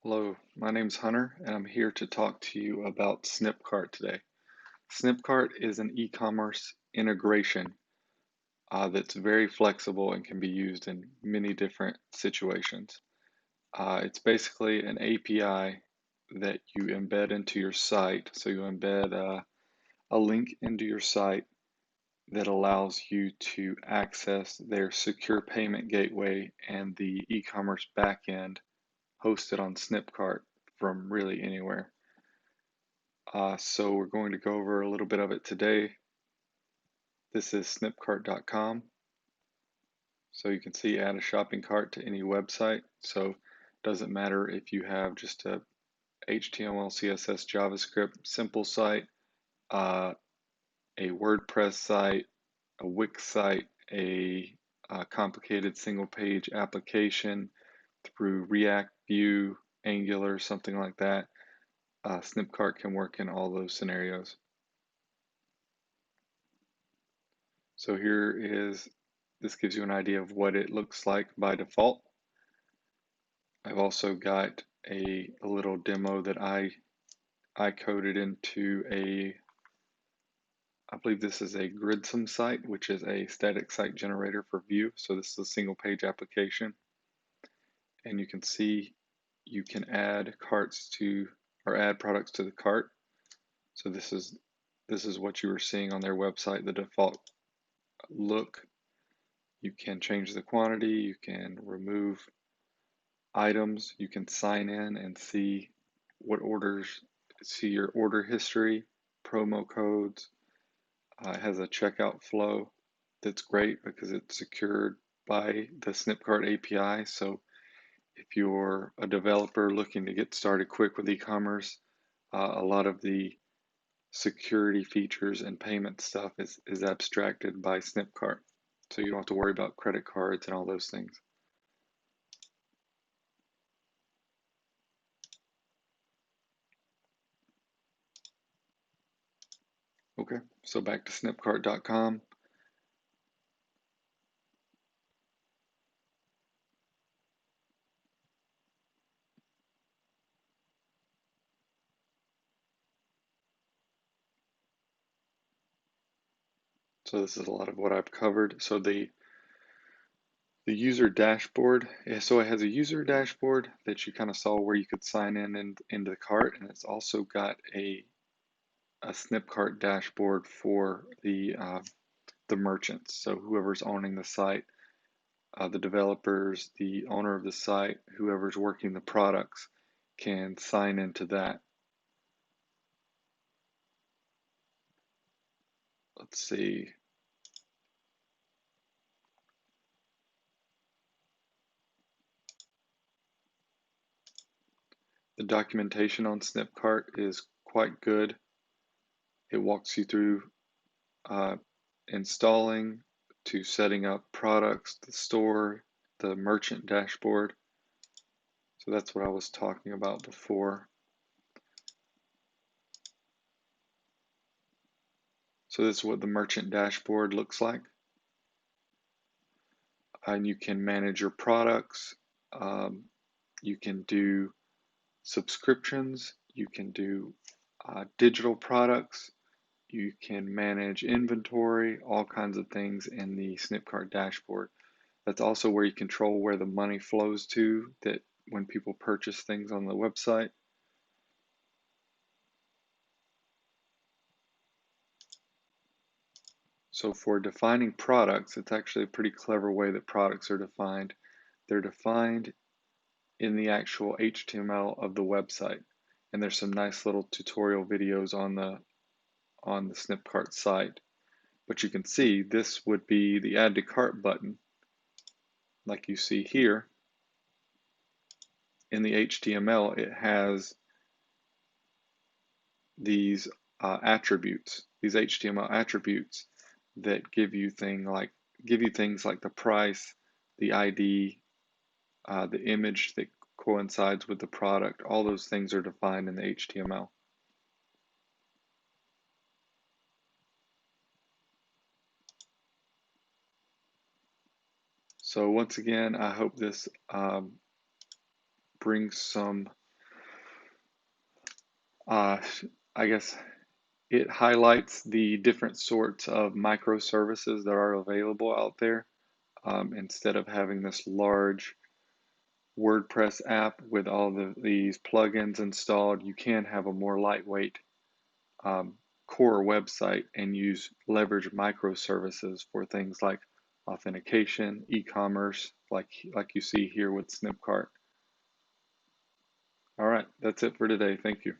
Hello, my name's Hunter, and I'm here to talk to you about SnipCart today. SnipCart is an e-commerce integration that's very flexible and can be used in many different situations. It's basically an API that you embed into your site. So you embed a link into your site that allows you to access their secure payment gateway and the e-commerce backend hosted on SnipCart from really anywhere. So we're going to go over a little bit of it today. This is snipcart.com. So you can see add a shopping cart to any website. So it doesn't matter if you have just a HTML, CSS, JavaScript simple site, a WordPress site, a Wix site, a complicated single page application through React, Vue, Angular, something like that. SnipCart can work in all those scenarios. So this gives you an idea of what it looks like by default. I've also got a little demo that I coded into I believe this is a Gridsome site, which is a static site generator for Vue. So this is a single page application. And you can see you can add add products to the cart. So this is what you were seeing on their website, the default look. You can change the quantity, you can remove items, you can sign in and see see your order history, promo codes. It has a checkout flow that's great because it's secured by the SnipCart API. So if you're a developer looking to get started quick with e-commerce, a lot of the security features and payment stuff is abstracted by SnipCart. So you don't have to worry about credit cards and all those things. Okay, so back to snipcart.com. So this is a lot of what I've covered. So the user dashboard, so it has a user dashboard that you kind of saw where you could sign in and into the cart, and it's also got a SnipCart dashboard for the merchants. So whoever's owning the site, the developers, the owner of the site, whoever's working the products can sign into that. Let's see. The documentation on SnipCart is quite good. It walks you through installing to setting up products, the store, the merchant dashboard. So that's what I was talking about before. So this is what the merchant dashboard looks like. And you can manage your products. You can do subscriptions. You can do digital products. You can manage inventory, all kinds of things in the SnipCart dashboard. That's also where you control where the money flows to, that when people purchase things on the website. So for defining products, it's actually a pretty clever way that products are defined. They're defined in the actual HTML of the website. And there's some nice little tutorial videos on the SnipCart site. But you can see this would be the add to cart button, like you see here. In the HTML, it has these attributes, these HTML attributes that give you things like the price, the ID, the image that coincides with the product. All those things are defined in the HTML. So once again, I hope this brings some Uh, I guess it highlights the different sorts of microservices that are available out there. Instead of having this large WordPress app with all these plugins installed, you can have a more lightweight um, core website and leverage microservices for things like authentication, e-commerce, like you see here with SnipCart. All right, that's it for today. Thank you.